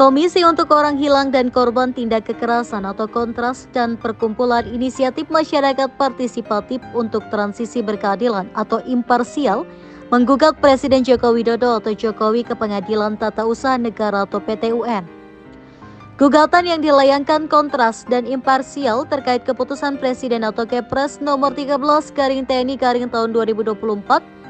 Komisi untuk Orang Hilang dan Korban Tindak Kekerasan atau Kontras dan Perkumpulan Inisiatif Masyarakat Partisipatif untuk Transisi Berkeadilan atau Imparsial menggugat Presiden Joko Widodo atau Jokowi ke Pengadilan Tata Usaha Negara atau PT-UN. Gugatan yang dilayangkan Kontras dan Imparsial terkait keputusan Presiden atau Kepres nomor 13/TNI tahun 2024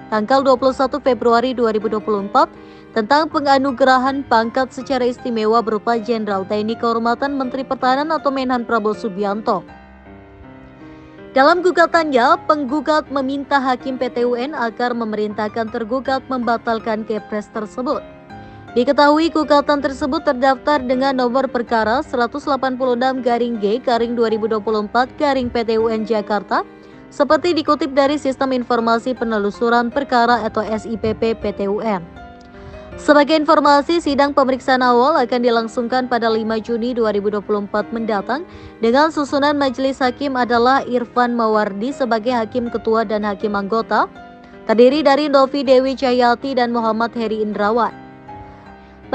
tanggal 21 Februari 2024 tentang penganugerahan pangkat secara istimewa berupa Jenderal TNI Kehormatan Menteri Pertahanan atau Menhan Prabowo Subianto. Dalam gugatannya, penggugat meminta Hakim PT-UN agar memerintahkan tergugat membatalkan Kepres tersebut. Diketahui gugatan tersebut terdaftar dengan nomor perkara 186-G/2024-PT-UN Jakarta seperti dikutip dari Sistem Informasi Penelusuran Perkara atau SIPP PT-UN. Sebagai informasi, sidang pemeriksaan awal akan dilangsungkan pada 5 Juni 2024 mendatang dengan susunan majelis hakim adalah Irfan Mawardi sebagai hakim ketua dan hakim anggota, terdiri dari Novi Dewi Cahyati dan Muhammad Heri Indrawan.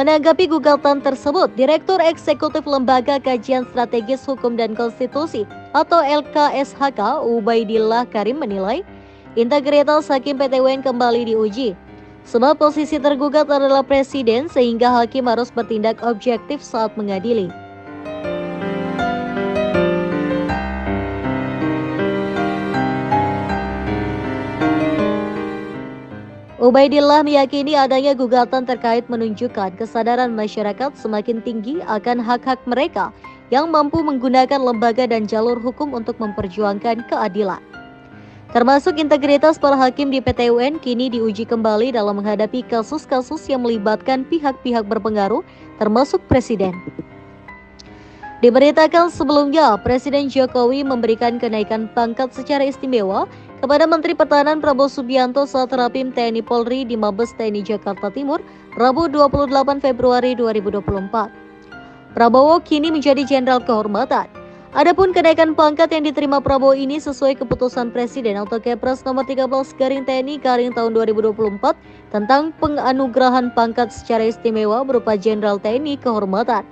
Menanggapi gugatan tersebut, Direktur Eksekutif Lembaga Kajian Strategis Hukum dan Konstitusi atau LKSHK Ubaidillah Karim menilai integritas hakim PT-UN kembali diuji. Sebab posisi tergugat adalah presiden sehingga hakim harus bertindak objektif saat mengadili. Ubaidillah meyakini adanya gugatan terkait menunjukkan kesadaran masyarakat semakin tinggi akan hak-hak mereka yang mampu menggunakan lembaga dan jalur hukum untuk memperjuangkan keadilan. Termasuk integritas para hakim di PT-UN kini diuji kembali dalam menghadapi kasus-kasus yang melibatkan pihak-pihak berpengaruh, termasuk Presiden. Diberitakan sebelumnya, Presiden Jokowi memberikan kenaikan pangkat secara istimewa kepada Menteri Pertahanan Prabowo Subianto saat Rapim TNI Polri di Mabes TNI Jakarta Timur, Rabu 28 Februari 2024. Prabowo kini menjadi Jenderal Kehormatan. Adapun kenaikan pangkat yang diterima Prabowo ini sesuai keputusan Presiden atau Kepres nomor 13/TNI tahun 2024 tentang penganugerahan pangkat secara istimewa berupa Jenderal TNI Kehormatan.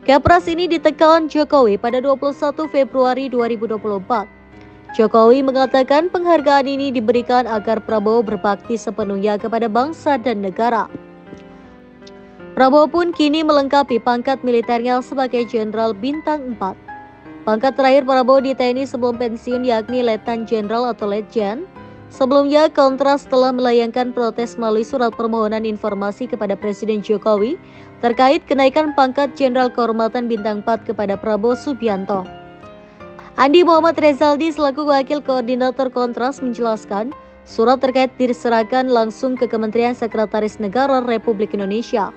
Kepres ini ditekan Jokowi pada 21 Februari 2024. Jokowi mengatakan penghargaan ini diberikan agar Prabowo berbakti sepenuhnya kepada bangsa dan negara. Prabowo pun kini melengkapi pangkat militernya sebagai Jenderal Bintang 4. Pangkat terakhir Prabowo di TNI sebelum pensiun yakni Letnan Jenderal atau Letjen. Sebelumnya, Kontras telah melayangkan protes melalui surat permohonan informasi kepada Presiden Jokowi terkait kenaikan pangkat Jenderal Kehormatan Bintang 4 kepada Prabowo Subianto. Andi Muhammad Rezaldi selaku Wakil Koordinator Kontras menjelaskan, surat terkait diserahkan langsung ke Kementerian Sekretaris Negara Republik Indonesia.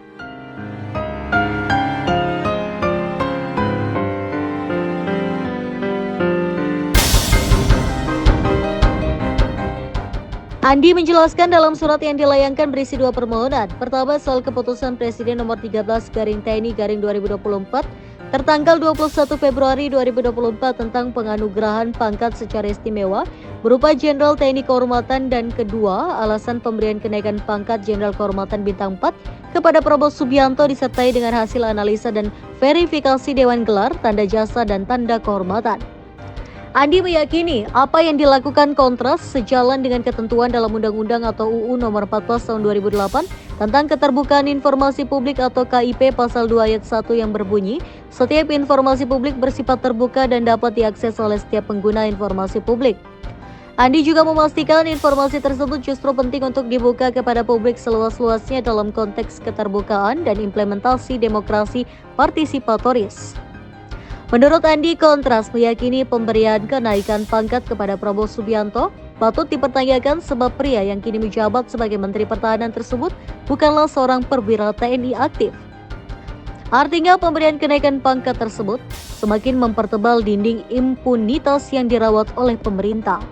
Andi menjelaskan dalam surat yang dilayangkan berisi dua permohonan. Pertama soal keputusan Presiden nomor 13/TNI 2024 tertanggal 21 Februari 2024 tentang penganugerahan pangkat secara istimewa berupa Jenderal TNI Kehormatan, dan kedua alasan pemberian kenaikan pangkat Jenderal Kehormatan Bintang 4 kepada Prabowo Subianto disertai dengan hasil analisa dan verifikasi Dewan Gelar, tanda jasa dan tanda kehormatan. Andi meyakini apa yang dilakukan Kontras sejalan dengan ketentuan dalam Undang-Undang atau UU Nomor 14 Tahun 2008 tentang Keterbukaan Informasi Publik atau KIP Pasal 2 Ayat 1 yang berbunyi, setiap informasi publik bersifat terbuka dan dapat diakses oleh setiap pengguna informasi publik. Andi juga memastikan informasi tersebut justru penting untuk dibuka kepada publik seluas-luasnya dalam konteks keterbukaan dan implementasi demokrasi partisipatoris. Menurut Andi, Kontras meyakini pemberian kenaikan pangkat kepada Prabowo Subianto patut dipertanyakan sebab pria yang kini menjabat sebagai Menteri Pertahanan tersebut bukanlah seorang perwira TNI aktif. Artinya pemberian kenaikan pangkat tersebut semakin mempertebal dinding impunitas yang dirawat oleh pemerintah.